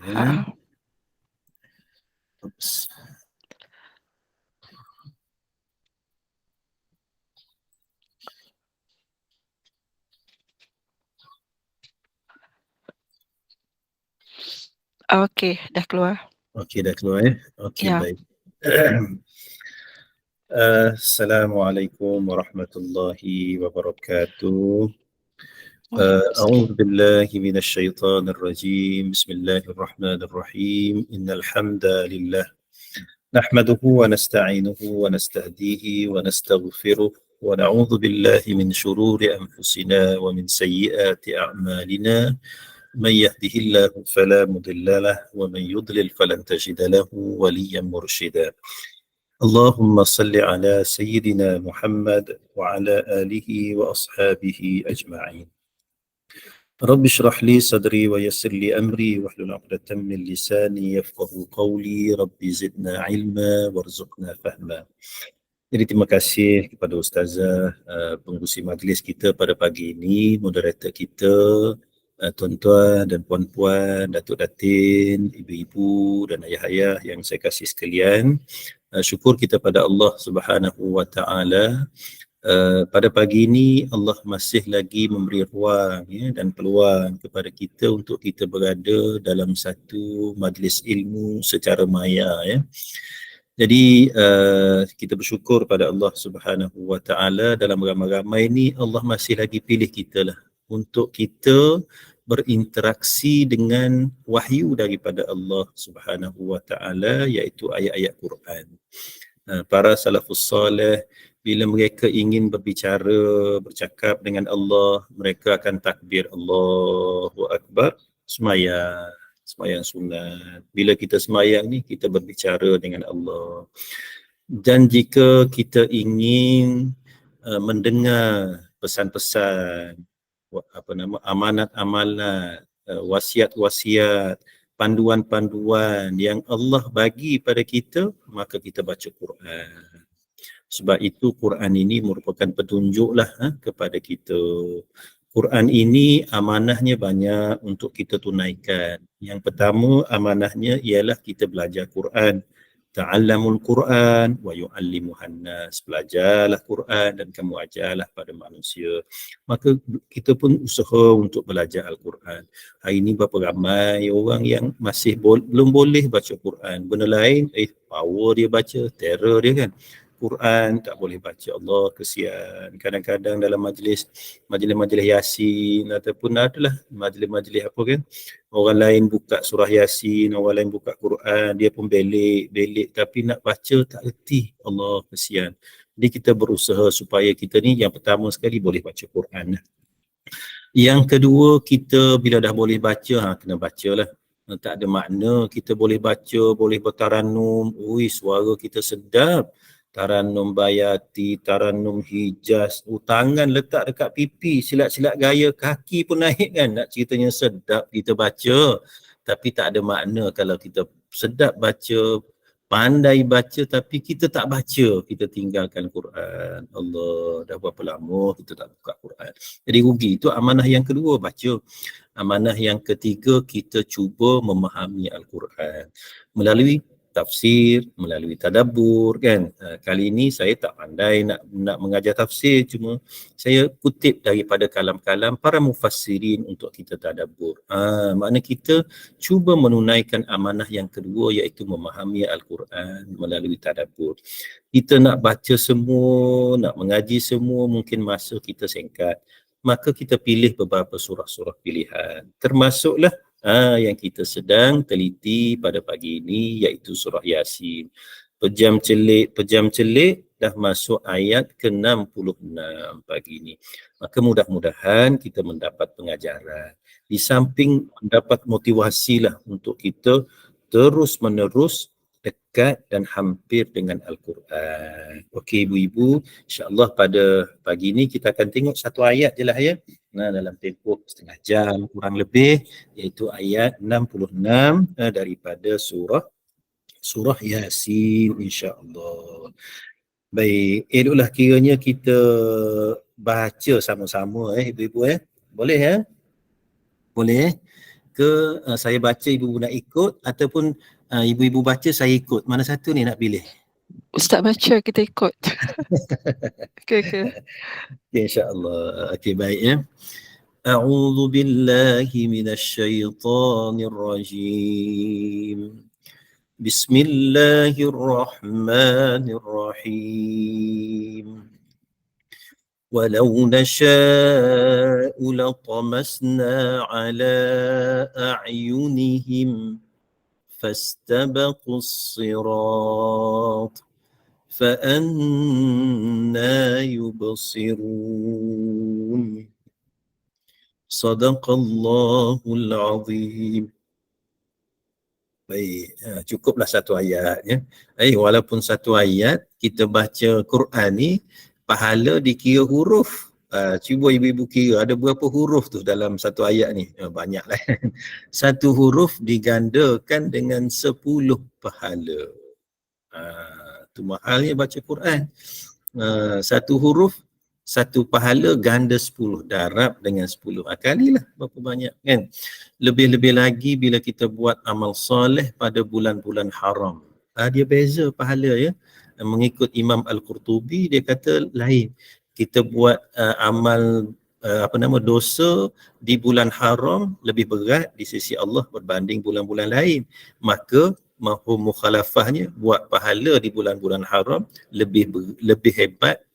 Ya. Oops. Okey, dah keluar. Okey, dah keluar ya. Okey, Ya. baik. Assalamualaikum warahmatullahi wabarakatuh. Waalaikumsalam. أعوذ بالله من الشيطان الرجيم. بسم الله الرحمن الرحيم. إن الحمد لله نحمده ونستعينه ونستهديه ونستغفره ونعوذ بالله من شرور أنفسنا ومن سيئات أعمالنا. من يهده الله فلا مضل له ومن يضلل فلن تجد له وليا مرشدا. اللهم صل على سيدنا محمد وعلى آله وأصحابه أجمعين. رب اشرح لي صدري ويسر لي أمري واحلل عقدة من لساني يفقه قولي. رب زدنا علما وارزقنا فهما. Jadi terima kasih kepada Ustazah, pengurusi majlis kita pada pagi ini, moderator kita, tuan-tuan dan puan-puan, Datuk Datin, ibu-ibu dan ayah-ayah yang saya kasih sekalian. Syukur kita pada Allah Subhanahu wa taala. Pada pagi ini Allah masih lagi memberi ruang dan peluang kepada kita untuk kita berada dalam satu majlis ilmu secara maya ya. Jadi kita bersyukur pada Allah Subhanahu wa taala, dalam ramai-ramai ni Allah masih lagi pilih kita lah untuk kita berinteraksi dengan wahyu daripada Allah Subhanahu wa taala, iaitu ayat-ayat Quran. Para salafus soleh bila mereka ingin berbicara, bercakap dengan Allah, mereka akan takbir Allahu Akbar, sembahyang sunat. Bila kita sembahyang ni, kita berbicara dengan Allah. Dan jika kita ingin mendengar pesan-pesan, amanat-amanat, wasiat-wasiat, panduan-panduan yang Allah bagi pada kita, maka kita baca Quran. Sebab itu Quran ini merupakan petunjuklah kepada kita. Quran ini amanahnya banyak untuk kita tunaikan. Yang pertama amanahnya ialah kita belajar Quran. Ta'allamul Quran wa yu'allimuhan nas. Belajarlah Quran dan kamu ajarlah pada manusia. Maka kita pun usaha untuk belajar Al-Quran. Hari ini berapa ramai orang yang masih belum boleh baca Quran. Benda lain, power dia baca, terror dia kan. Quran tak boleh baca, Allah kesian. Kadang-kadang dalam majlis Yasin ataupun adalah majlis apa kan, orang lain buka surah Yasin, orang lain buka Quran, dia pun belik tapi nak baca tak erti, Allah kesian. Jadi kita berusaha supaya kita ni yang pertama sekali boleh baca Quran. Yang kedua, kita bila dah boleh baca, kena bacalah. Tak ada makna kita boleh baca, boleh bertaranum, suara kita sedap. Taranum Bayati, Taranum Hijaz, tangan letak dekat pipi, silat-silat gaya, kaki pun naik kan, nak ceritanya sedap kita baca. Tapi tak ada makna kalau kita sedap baca, pandai baca tapi kita tak baca, kita tinggalkan Quran. Allah, dah berapa lama kita tak buka Quran. Jadi rugi. Itu amanah yang kedua, baca. Amanah yang ketiga, kita cuba memahami Al-Quran melalui tafsir, melalui tadabbur kan. Kali ini saya tak pandai nak mengajar tafsir, cuma saya kutip daripada kalam-kalam para mufassirin untuk kita tadabbur. Makna kita cuba menunaikan amanah yang kedua, iaitu memahami Al-Quran melalui tadabbur. Kita nak baca semua, nak mengaji semua, mungkin masa kita singkat. Maka kita pilih beberapa surah-surah pilihan. Termasuklah yang kita sedang teliti pada pagi ini, iaitu surah Yasin. Pejam celik dah masuk ayat ke-66 pagi ini. Maka mudah-mudahan kita mendapat pengajaran. Di samping mendapat motivasi lah untuk kita terus menerus dekat dan hampir dengan Al-Quran. Okey ibu-ibu, insya-Allah pada pagi ini kita akan tengok satu ayat je lah ya. Dalam tempoh setengah jam kurang lebih, iaitu ayat 66 daripada surah Yasin, insya-Allah. Baik, eloklah kiranya kita baca sama-sama ibu-ibu Boleh ya? Boleh. ke saya baca ibu nak ikut, ataupun ibu-ibu baca saya ikut? Mana satu ni nak pilih? Ustaz baca, kita ikut. Okey. Okay, insya-Allah. Okey, baik ya. A'udzu billahi minasyaitonir rajim. Bismillahirrahmanirrahim. ولو نشاء لطمسنا على أعينهم فاستبقوا الصراط فأنى يبصرون صدق الله العظيم. Baik, cukuplah satu ayat ya. Walaupun satu ayat, kita baca Quran ni pahala dikira huruf. Cuba ibu-ibu kira ada berapa huruf tu dalam satu ayat ni? Banyaklah. Satu huruf digandakan dengan 10 pahala. Tu mahalnya baca Quran. Satu huruf, satu pahala ganda 10, darab dengan 10. Kalilah berapa banyak kan. Lebih-lebih lagi bila kita buat amal soleh pada bulan-bulan haram. Dia beza pahala ya. Mengikut Imam Al-Qurtubi, dia kata lain. Kita buat amal dosa di bulan haram lebih berat di sisi Allah berbanding bulan-bulan lain. Maka mafhum mukhalafahnya, buat pahala di bulan-bulan haram lebih hebat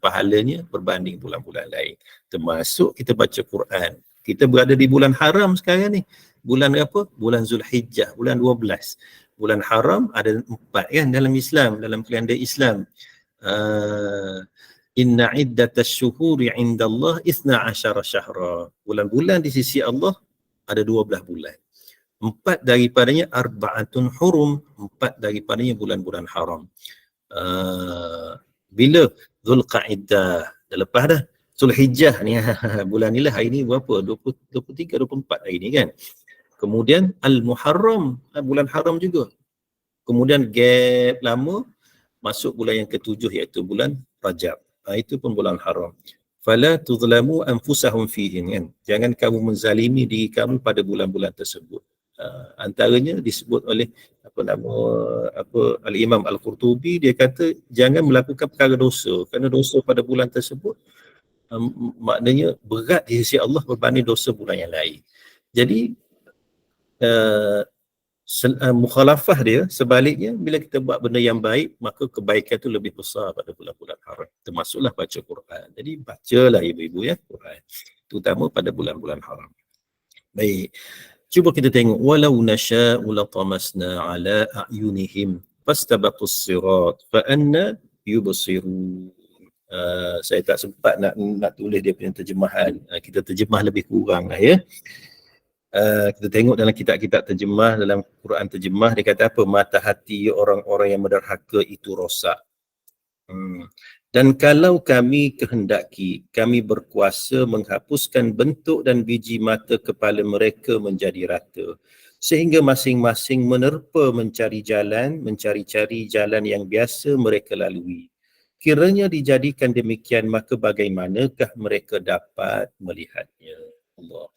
pahalanya berbanding bulan-bulan lain. Termasuk kita baca Quran. Kita berada di bulan haram sekarang ni. Bulan apa? Bulan Zulhijjah, bulan 12. Bulan haram ada 4 kan dalam Islam, dalam kalender Islam. Inna iddatash syuhuri indallah 12 syahra. Bulan-bulan di sisi Allah ada 12 bulan. 4 daripadanya arba'atun hurum, 4 daripadanya bulan-bulan haram. Bila? Zulqa'iddah, dah lepas dah. Zulhijjah ni bulan ni lah, hari ni berapa? 23, 24 hari ni kan. Kemudian Al-Muharram, bulan haram juga. Kemudian gap lama, masuk bulan yang ke-7 iaitu bulan Rajab. Itu pun bulan haram. Fala tuzlamu anfusahum fihi, kan. Jangan kamu menzalimi diri kamu pada bulan-bulan tersebut. Antaranya disebut oleh Al-Imam Al-Qurtubi, dia kata jangan melakukan perkara dosa, kerana dosa pada bulan tersebut maknanya berat di sisi Allah berbanding dosa bulan yang lain. Jadi mukhalafah dia sebaliknya, bila kita buat benda yang baik, maka kebaikan itu lebih besar pada bulan-bulan haram, termasuklah baca Quran. Jadi bacalah ibu-ibu ya Quran, terutama pada bulan-bulan haram. Baik, cuba kita tengok, walau nasya'u latamasna ala a'yunihim fastabaqus sirat fa anna yubsirun. Saya tak sempat nak tulis dia punya terjemahan. Kita terjemah lebih kurang lah ya. Kita tengok dalam kitab-kitab terjemah, dalam Quran terjemah, dia kata apa? Mata hati orang-orang yang menderhaka itu rosak. Dan kalau kami kehendaki, kami berkuasa menghapuskan bentuk dan biji mata kepala mereka menjadi rata, sehingga masing-masing menerpa mencari cari jalan yang biasa mereka lalui. Kiranya dijadikan demikian, maka bagaimanakah mereka dapat melihatnya? Allah.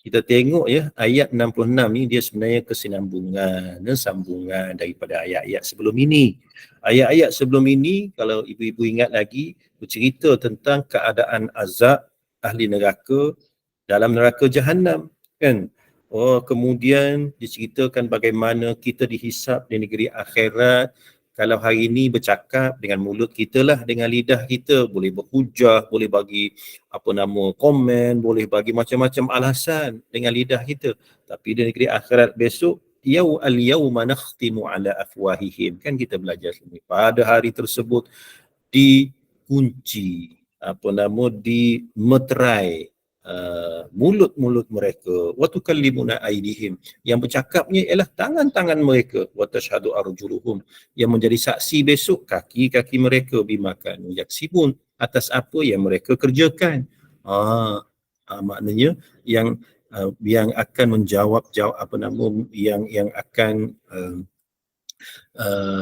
Kita tengok ya, ayat 66 ni dia sebenarnya kesinambungan, sambungan daripada ayat-ayat sebelum ini. Ayat-ayat sebelum ini, kalau ibu-ibu ingat lagi, bercerita tentang keadaan azab ahli neraka dalam neraka Jahannam, kan? Kemudian diceritakan bagaimana kita dihisap di negeri akhirat. Kalau hari ini bercakap dengan mulut kita lah, dengan lidah kita, boleh berhujah, boleh bagi komen, boleh bagi macam-macam alasan dengan lidah kita. Tapi di negeri akhirat besok, al-yawma nakhtimu ala afwahihim, kan kita belajar ini. Pada hari tersebut dikunci, dimeterai mulut-mulut mereka, wa tukallimuna aydihim, yang bercakapnya ialah tangan-tangan mereka, wa tashhadu arjuluhum, yang menjadi saksi besok kaki-kaki mereka, bima kanu yaksibun, atas apa yang mereka kerjakan. Maknanya yang akan menjawab yang akan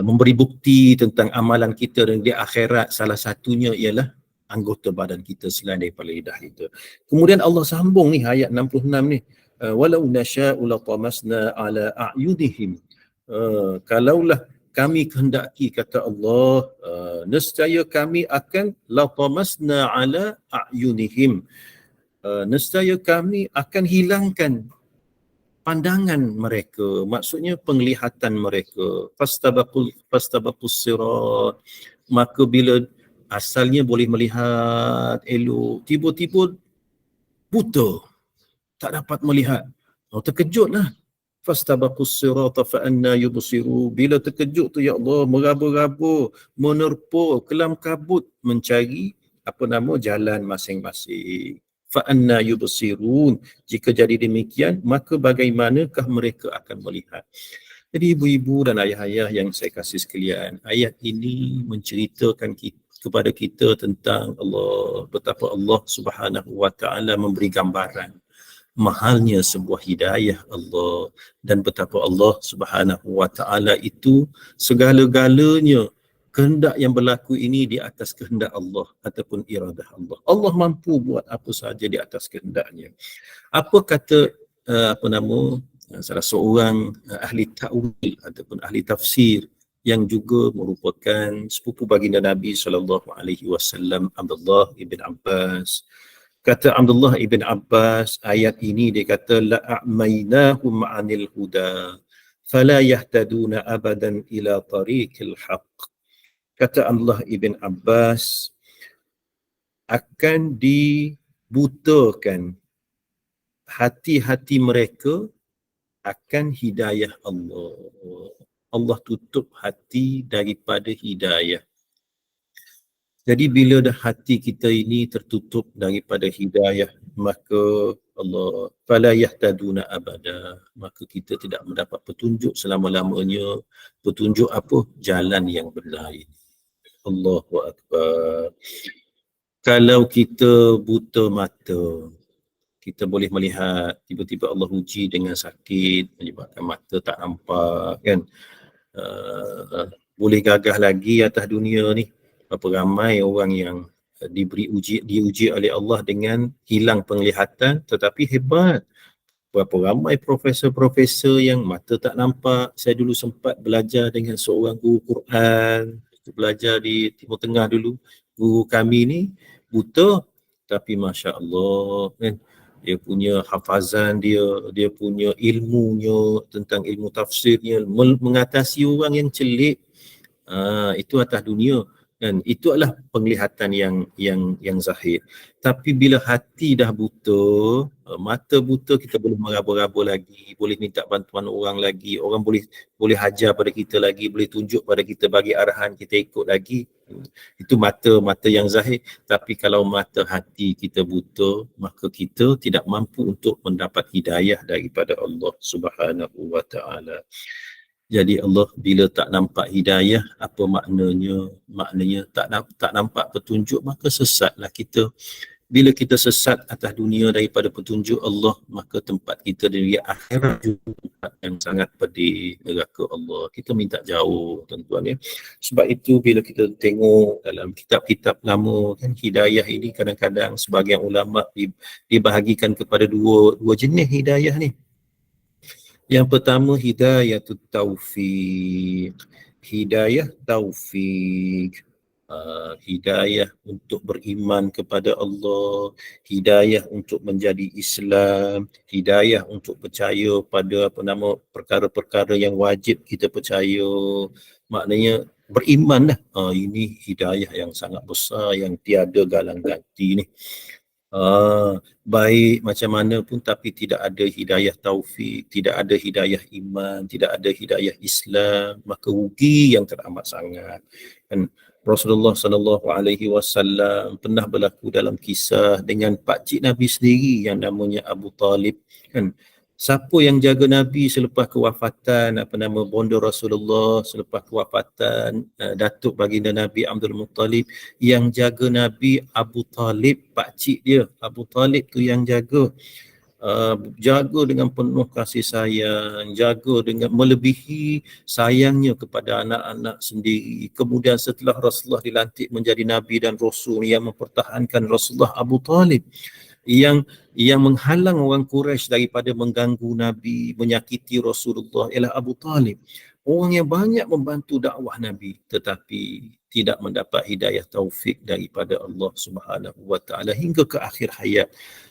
memberi bukti tentang amalan kita dan di akhirat, salah satunya ialah anggota badan kita selain daripada lidah kita. Kemudian Allah sambung ni ayat 66 ni, walau nasha'u latamasna ala a'yunihim. Kalaulah kami kehendaki, kata Allah, nescaya kami akan latamasna ala a'yunihim, nescaya kami akan hilangkan pandangan mereka, maksudnya penglihatan mereka. Fastabaqus sirat, maka bila asalnya boleh melihat elok, tiba-tiba buta, tak dapat melihat. Terkejutlah. Fastabaqus sirata fa anna yubsiru. Bila terkejut tu, ya Allah, meraba-raba, menerpa kelam kabut mencari jalan masing-masing. Fa anna yubsirun. Jika jadi demikian, maka bagaimanakah mereka akan melihat? Jadi ibu-ibu dan ayah-ayah yang saya kasih sekalian, ayat ini menceritakan kepada kita tentang Allah, betapa Allah Subhanahu wa taala memberi gambaran mahalnya sebuah hidayah Allah, dan betapa Allah Subhanahu wa taala itu segala-galanya kehendak yang berlaku ini di atas kehendak Allah ataupun iradah Allah. Allah mampu buat apa saja di atas kehendaknya. Apa kata salah seorang ahli ta'wil ataupun ahli tafsir yang juga merupakan sepupu baginda Nabi SAW, Abdullah ibn Abbas. Kata Abdullah ibn Abbas, ayat ini dia kata, la'amainahum 'anil huda fala yahtaduna abadan ila tariqil haqq. Kata Abdullah ibn Abbas, akan dibutakan hati-hati mereka akan hidayah Allah. Allah tutup hati daripada hidayah. Jadi bila dah hati kita ini tertutup daripada hidayah, maka Allah fala yahtaduna abada, maka kita tidak mendapat petunjuk selama-lamanya. Petunjuk apa? Jalan yang benar ini. Allahu akbar. Kalau kita buta mata, kita boleh melihat, tiba-tiba Allah uji dengan sakit menyebabkan mata tak nampak, kan? Boleh gagah lagi atas dunia ni. Berapa ramai orang yang diuji oleh Allah dengan hilang penglihatan tetapi hebat. Berapa ramai profesor-profesor yang mata tak nampak. Saya dulu sempat belajar dengan seorang guru Quran, belajar di Timur Tengah dulu. Guru kami ni buta tapi Masya Allah, kan? Dia punya hafazan dia punya ilmunya tentang ilmu tafsirnya mengatasi orang yang celik. Itu atas dunia, kan? Itu adalah penglihatan yang zahir. Tapi bila hati dah buta, mata buta, kita boleh meraba-raba lagi, boleh minta bantuan orang lagi, orang boleh hajar pada kita lagi, boleh tunjuk pada kita, bagi arahan, kita ikut lagi. Itu mata yang zahir. Tapi kalau mata hati kita buta, maka kita tidak mampu untuk mendapat hidayah daripada Allah Subhanahu wa taala. Jadi Allah bila tak nampak hidayah, apa maknanya? Maknanya tak nampak petunjuk, maka sesatlah kita. Bila kita sesat atas dunia daripada petunjuk Allah, maka tempat kita di akhirat juga tempat yang sangat pedih, neraka Allah. Kita minta jauh, tuan-tuan, ya. Sebab itu bila kita tengok dalam kitab-kitab lama, kan, hidayah ini kadang-kadang sebahagian ulama dibahagikan kepada dua jenis hidayah ni. Yang pertama, hidayatut taufiq. Hidayah taufik. Hidayah untuk beriman kepada Allah, hidayah untuk menjadi Islam, hidayah untuk percaya pada perkara-perkara yang wajib kita percaya. Maknanya beriman dah. Ini hidayah yang sangat besar, yang tiada galang ganti ni. Baik macam mana pun tapi tidak ada hidayah taufik, tidak ada hidayah iman, tidak ada hidayah Islam, maka rugi yang teramat sangat. Dan Rasulullah SAW pernah berlaku dalam kisah dengan pakcik Nabi sendiri yang namanya Abu Talib, kan. Siapa yang jaga Nabi selepas kewafatan bonda Rasulullah, selepas kewafatan datuk baginda Nabi Abdul Muttalib, yang jaga Nabi Abu Talib, pakcik dia. Abu Talib tu yang jaga. Jaga dengan penuh kasih sayang, jaga dengan melebihi sayangnya kepada anak-anak sendiri. Kemudian setelah Rasulullah dilantik menjadi Nabi dan Rasul, yang mempertahankan Rasulullah Abu Talib. yang menghalang orang Quraisy daripada mengganggu Nabi, menyakiti Rasulullah ialah Abu Talib. Orang yang banyak membantu dakwah Nabi tetapi tidak mendapat hidayah taufik daripada Allah Subhanahu wa taala hingga ke akhir hayat.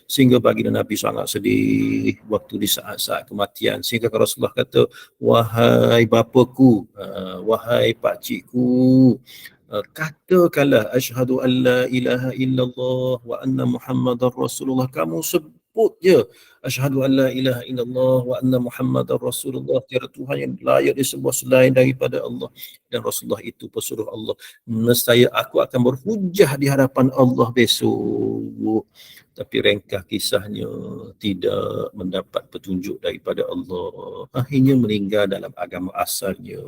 Sehingga baginda Nabi sangat sedih waktu di saat-saat kematian. Sehingga Rasulullah kata, wahai bapaku, wahai pakcikku, katakanlah asyhadu an la ilaha illallah wa anna muhammadar rasulullah. Kamu sebut je asyhadu an la ilaha illallah wa anna muhammadar rasulullah, tiada Tuhan yang layak disembah selain daripada Allah, dan Rasulullah itu pesuruh Allah. Nescaya aku akan berhujah di hadapan Allah besok. Tapi ringkas kisahnya tidak mendapat petunjuk daripada Allah. Akhirnya meninggal dalam agama asalnya.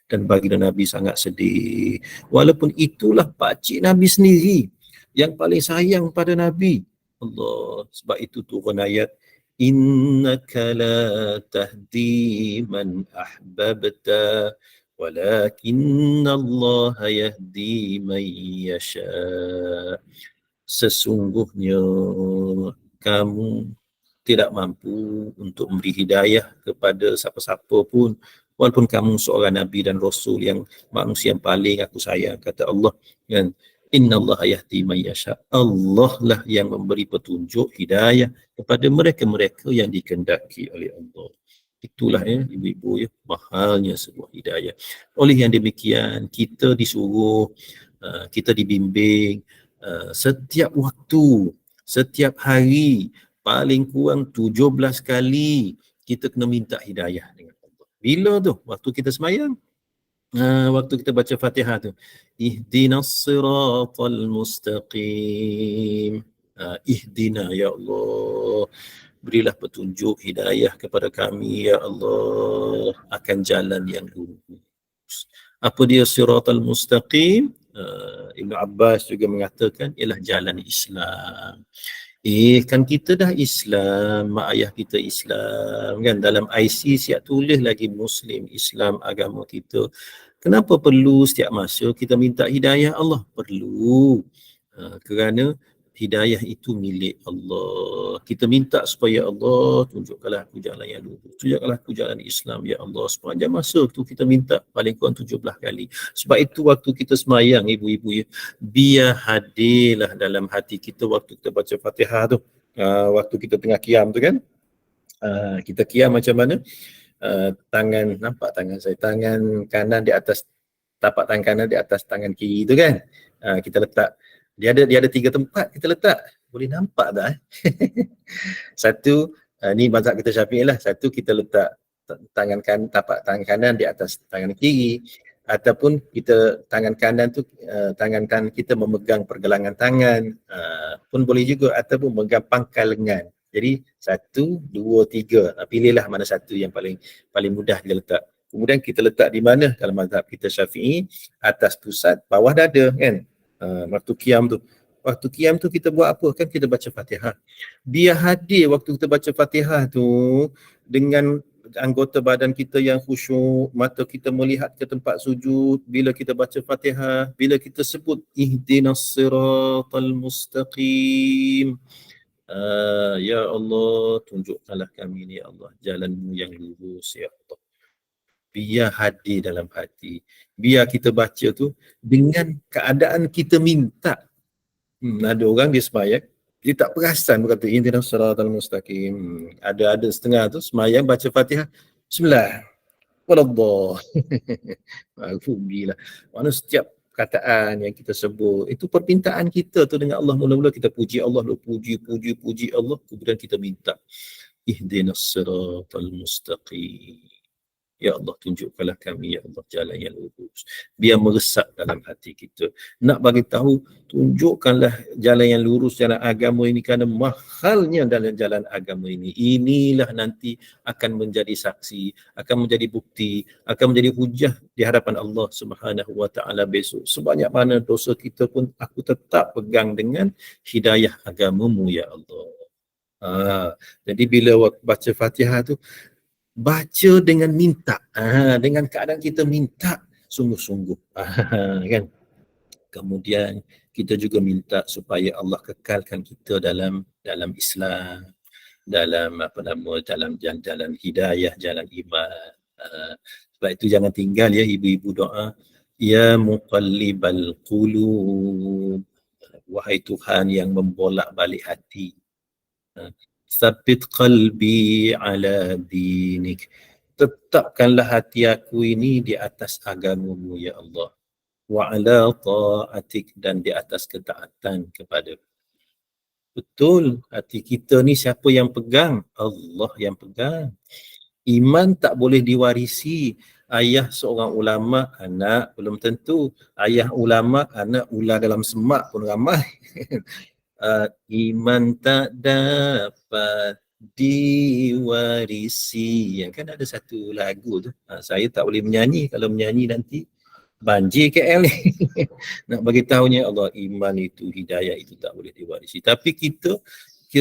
Dan baginda Nabi sangat sedih. Walaupun itulah pakcik Nabi sendiri yang paling sayang pada Nabi. Allah. Sebab itu turun ayat, innaka la tahdi man ahbabta walakinna Allah yahdi man yasha. Sesungguhnya kamu tidak mampu untuk memberi hidayah kepada siapa-siapa pun, walaupun kamu seorang Nabi dan Rasul yang manusia yang paling aku sayang, kata Allah. Dan innallaha yahdi man yasha. Allah lah yang memberi petunjuk hidayah kepada mereka-mereka yang dikehendaki oleh Allah. Itulah ibu-ibu mahalnya sebuah hidayah. Oleh yang demikian kita disuruh, kita dibimbing setiap waktu, setiap hari, paling kurang 17 kali kita kena minta hidayah dengan Allah. Bila tu? Waktu kita semayang. Waktu kita baca Fatihah tu. Ihdinas siratal mustaqim. Ihdina ya Allah. Berilah petunjuk hidayah kepada kami ya Allah akan jalan yang lurus. Apa dia siratal mustaqim? Ibn Abbas juga mengatakan ialah jalan Islam. Kan kita dah Islam, mak ayah kita Islam kan, dalam IC siap tulis lagi Muslim, Islam agama kita. Kenapa perlu setiap masa kita minta hidayah Allah? Perlu. Kerana hidayah itu milik Allah. Kita minta supaya Allah tunjukkanlah aku jalan yang lurus, tunjukkanlah aku jalan Islam ya Allah. Sepanjang masa tu kita minta paling kurang 17 kali. Sebab itu waktu kita semayang ibu-ibu biar hadirlah dalam hati kita waktu kita baca Fatihah tu. Waktu kita tengah qiyam tu kan, kita qiyam macam mana? Tangan, nampak tangan saya, tangan kanan di atas, tapak tangan kanan di atas tangan kiri tu kan, kita letak. Dia ada 3 tempat kita letak. Boleh nampak tak? Satu, ni mazhab kita Syafi'i lah. Satu, kita letak tapak tangan kanan di atas tangan kiri, ataupun kita tangan kanan tu, tangan kanan kita memegang pergelangan tangan pun boleh juga, ataupun memegang pangkal lengan. Jadi 1, 2, 3. Pilihlah mana satu yang paling mudah kita letak. Kemudian kita letak di mana? Kalau mazhab kita Syafi'i, atas pusat, bawah dada kan. Waktu qiyam tu kita buat apa? Kan kita baca Fatihah. Biar hadir waktu kita baca Fatihah tu dengan anggota badan kita yang khusyuk, mata kita melihat ke tempat sujud bila kita baca Fatihah, bila kita sebut ihdinas siratal mustaqim. Ya Allah, tunjukkanlah kami ni ya Allah jalanmu yang lurus ya Allah. Biar hadir dalam hati. Biar kita baca tu dengan keadaan kita minta. Ada orang dia semayang, dia tak perasan berkata ihdinas siratal mustaqim. Ada setengah tu semayang baca Fatihah, bismillah, waladdah. Alhamdulillah. Mana setiap kataan yang kita sebut, itu permintaan kita tu dengan Allah. Mula-mula kita puji Allah, puji Allah, kemudian kita minta ihdinas siratal mustaqim. Ya Allah, tunjukkanlah kami ya Allah jalan yang lurus. Biar meresap dalam hati kita. Nak bagi tahu, tunjukkanlah jalan yang lurus, jalan agama ini, kerana mahalnya dalam jalan agama ini. Inilah nanti akan menjadi saksi, akan menjadi bukti, akan menjadi hujah di hadapan Allah Subhanahu wa taala besok. Sebanyak mana dosa kita pun aku tetap pegang dengan hidayah agamamu ya Allah. Jadi bila baca Fatihah tu, baca dengan minta, dengan keadaan kita minta sungguh-sungguh, kan. Kemudian kita juga minta supaya Allah kekalkan kita dalam Islam, dalam dalam jalan hidayah, jalan iman. Sebab itu jangan tinggal ya ibu-ibu doa, ya muqallibal qulub, wahai Tuhan yang membolak-balik hati, tsabbit qalbi ala dinik, tetapkanlah hati aku ini di atas agamamu ya Allah, wa ala ta'atik, dan di atas ketaatan kepada. Betul, hati kita ni siapa yang pegang? Allah yang pegang. Iman tak boleh diwarisi. Ayah seorang ulama, anak belum tentu. Ayah ulama, anak ular dalam semak pun ramai. Iman tak dapat diwarisi. Kan ada satu lagu tu. Saya tak boleh menyanyi. Kalau menyanyi nanti banjir KL ni. Nak bagi tahunya Allah, iman itu, hidayah itu tak boleh diwarisi. Tapi kita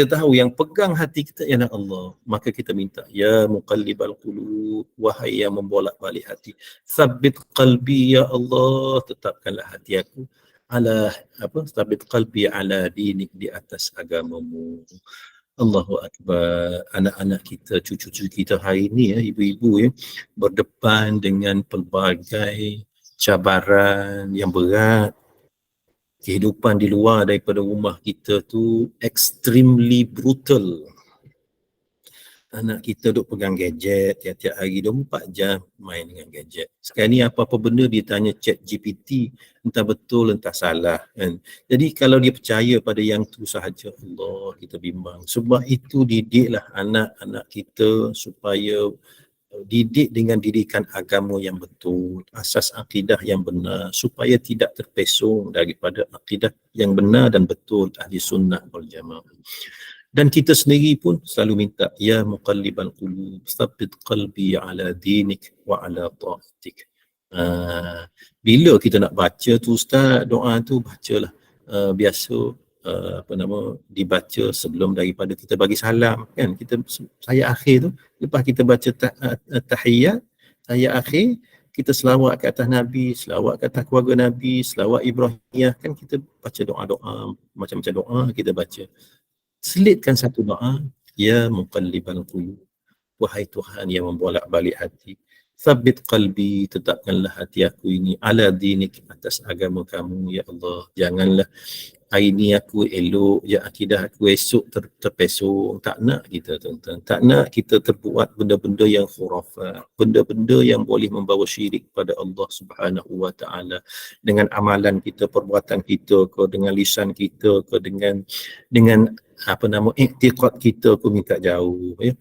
tahu yang pegang hati kita ialah Allah. Maka kita minta, ya muqallibal qulub, wahai yang membolak-balik hati, tsabbit qalbi ya Allah, tetapkanlah hati aku tsabbit qalbi ala dinik, di atas agamamu. Allahu Akbar. Anak-anak kita, cucu-cucu kita hari ini ya, ibu-ibu ya, berdepan dengan pelbagai cabaran yang berat. Kehidupan di luar daripada rumah kita tu extremely brutal. Anak kita duk pegang gadget tiap-tiap hari 24 jam main dengan gadget. Sekarang ni apa-apa benda dia tanya ChatGPT, entah betul entah salah kan. Jadi kalau dia percaya pada yang tu sahaja, Allah, kita bimbang. Sebab itu didiklah anak-anak kita supaya didik dengan didikan agama yang betul, asas akidah yang benar, supaya tidak terpesong daripada akidah yang benar dan betul ahli sunnah wal jamaah. Dan kita sendiri pun selalu minta, ya muqallibal qulub, tsabbit qalbi ala dinik wa ala ta'atik. Bila kita nak baca tu Ustaz, doa tu bacalah biasa dibaca sebelum daripada kita bagi salam kan. Saya akhir tu, lepas kita baca tahiyat, saya akhir kita selawat ke atas Nabi, selawat ke atas keluarga Nabi, selawat Ibrahimiyah kan, kita baca doa-doa, macam-macam doa kita baca. Selitkan satu doa, ya muqallibal qulub, wahai Tuhan yang membolak-balik hati, tsabbit qalbi, tetapkanlah hati aku ini ala dinik, atas agama kamu ya Allah. Janganlah hari ni aku elok je akidah aku, esok terpesong. Tak nak kita tuan-tuan, tak nak kita terbuat benda-benda yang khurafat, benda-benda yang boleh membawa syirik pada Allah Subhanahu wa taala dengan amalan kita, perbuatan kita ke, dengan lisan kita ke, dengan iktiqad kita ke, minta jauh ya.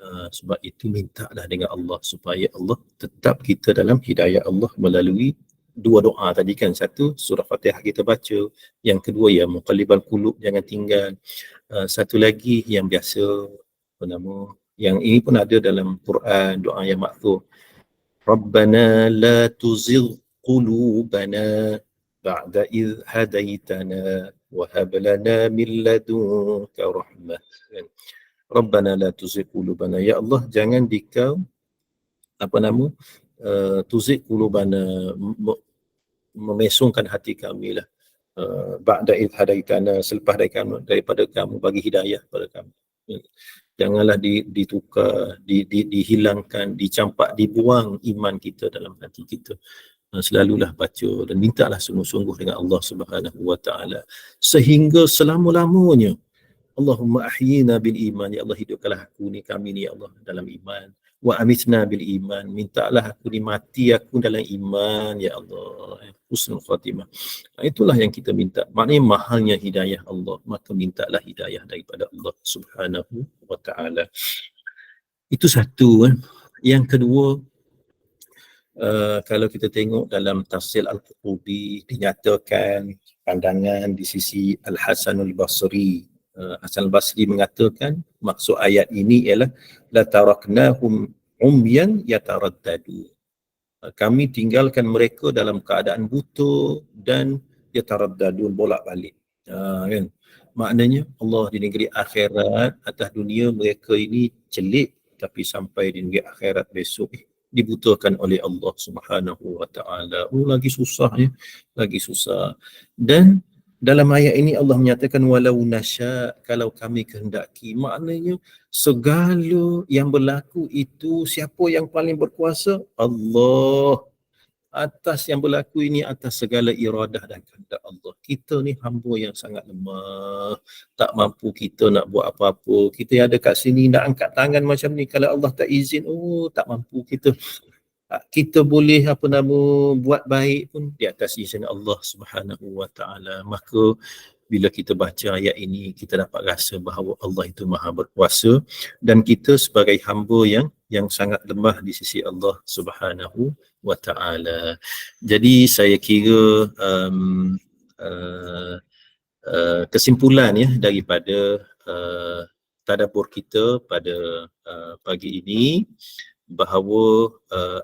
Sebab itu mintalah dengan Allah supaya Allah tetap kita dalam hidayah Allah melalui dua doa tadi kan. Satu, surah Fatihah kita baca. Yang kedua, ya muqallibal qulub, jangan tinggal. Satu lagi yang biasa, yang ini pun ada dalam Quran, doa yang maktub. Rabbana la tuzigh qulubana ba'da idh hadaitana wa hab lana min ladunka rahmah. Rabbana la tuzigh qulubana, ya Allah jangan dikau tuzigh qulubana, memesongkan hati kami lah, ba'da idh hadaitana, selepas daripada kamu bagi hidayah pada kami. Janganlah ditukar, dihilangkan, dicampak, dibuang iman kita dalam hati kita. Selalulah baca dan mintalah sungguh-sungguh dengan Allah Subhanahu wa taala sehingga selama-lamanya. Allahumma ahyina bil iman, ya Allah hidupkanlah aku ni, kami ni ya Allah dalam iman. Wa amitna bil iman, mintalah aku ni mati aku dalam iman ya Allah, husnul khatimah. Itulah yang kita minta. Maknanya mahalnya hidayah Allah, maka mintalah hidayah daripada Allah Subhanahu wa taala. Itu satu. Yang kedua, kalau kita tengok dalam tafsir Al-Qurtubi, dinyatakan pandangan di sisi Al-Hasanul Basri. Hasan al-Basri mengatakan maksud ayat ini ialah la taraknahum umyan yataraddadu, kami tinggalkan mereka dalam keadaan buta dan yataraddadun, bolak-balik. Kan? Maknanya Allah di negeri akhirat, atas dunia mereka ini celik, tapi sampai di negeri akhirat besok dibutakan oleh Allah Subhanahu wa taala. Lagi susah ya, lagi susah. Dan Dalam ayat ini Allah menyatakan walau nasya, kalau kami kehendaki. Maknanya segala yang berlaku itu siapa yang paling berkuasa? Allah. Atas yang berlaku ini atas segala iradah dan kehendak Allah. Kita ni hamba yang sangat lemah, tak mampu kita nak buat apa-apa. Kita ada kat sini nak angkat tangan macam ni, kalau Allah tak izin, tak mampu kita. Kita boleh buat baik pun di atas izin Allah Subhanahu wa taala. Maka bila kita baca ayat ini, kita dapat rasa bahawa Allah itu Maha berkuasa dan kita sebagai hamba yang sangat lemah di sisi Allah Subhanahu wa taala. Jadi saya kira kesimpulan daripada tadabbur kita pada pagi ini, bahawa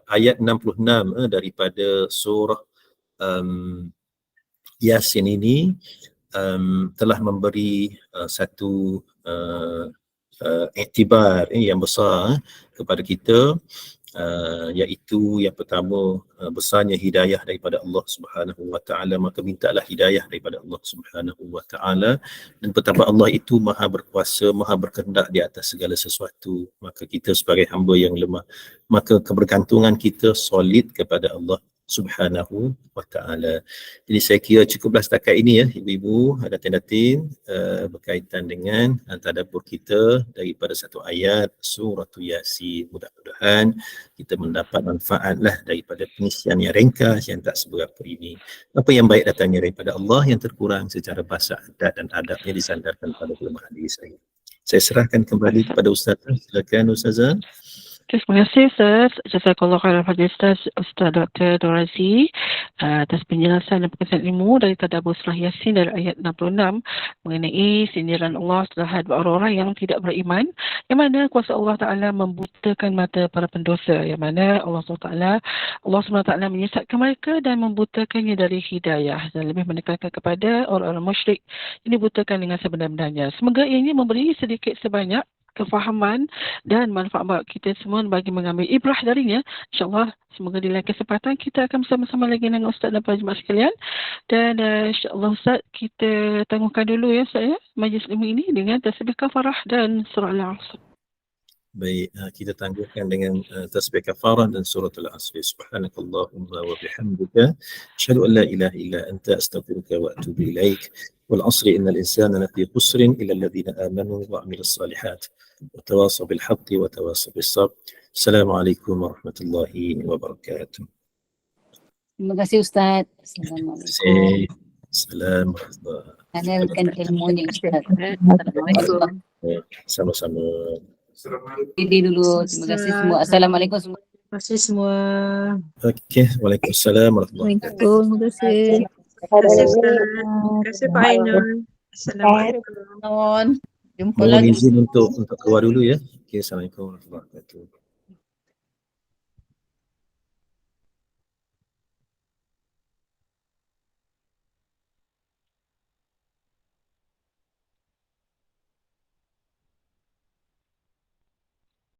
ayat 66 daripada surah Yasin ini telah memberi satu iktibar yang besar kepada kita, iaitu yang pertama, besarnya hidayah daripada Allah Subhanahu wa taala. Maka mintalah hidayah daripada Allah Subhanahu wa taala, dan betapa Allah itu Maha berkuasa, Maha berkehendak di atas segala sesuatu. Maka kita sebagai hamba yang lemah, maka kebergantungan kita solid kepada Allah Subhanahu wa taala. Jadi saya kira cukuplah setakat ini ibu-ibu datin-datin, berkaitan dengan tadabbur kita daripada satu ayat surah Yasin. Mudah-mudahan kita mendapat manfaatlah daripada pengisian yang ringkas yang tak seberapa ini. Apa yang baik datangnya daripada Allah, yang terkurang secara bahasa adat dan adabnya disandarkan pada kelemahan diri saya. Saya serahkan kembali kepada Ustazah. Silakan Ustazah. Terima kasih Ustaz. Jazakallah khairan Ustaz Dr. Dorazi atas penjelasan dan perkataan ilmu dari tadabbur surah Yasin dari ayat 66 mengenai sindiran Allah terhadap orang-orang yang tidak beriman, yang mana kuasa Allah Ta'ala membutakan mata para pendosa, yang mana Allah SWT menyesatkan mereka dan membutakannya dari hidayah, dan lebih menekankan kepada orang-orang musyrik ini butakan dengan sebenar-benarnya. Semoga ianya memberi sedikit sebanyak kefahaman dan manfaat bagi kita semua bagi mengambil ibrah darinya. InsyaAllah semoga di lain kesempatan kita akan bersama-sama lagi dengan Ustaz dan para jemaah sekalian. Dan insyaAllah Ustaz, kita tangguhkan dulu Ustaz majlis ilmu ini dengan tasbih kafarah dan surah Al-Asr. Baik, kita tangguhkan dengan tasbih kafarah dan surah Al-Asr. Subhanakallahumma wa bihamdika asyhadu an la ilaha illa anta astaghfiruka wa atubu ilaik. Wal 'asri innal insana lafi khusrin illa alladhina amanu wa 'amilus salihat wa tawasaw bil haqqi wa tawasaw bis sabr. Assalamualaikum warahmatullahi wabarakatuh. Terima kasih Ustaz. Assalamualaikum. Assalamualaikum. Panelkan ilmunya Ustaz. Assalamualaikum. Sama-sama. Jadi dulu, terima kasih semua. Assalamualaikum semua. Terima kasih semua. Okey, waalaikumsalam warahmatullahi wabarakatuh. Terima kasih. Terima kasih Ustaz. Terima kasih Pak Ainul. Assalamualaikum. Jumpa Mohon lagi. izin untuk keluar dulu ya. Okey, assalamualaikum warahmatullahi wabarakatuh.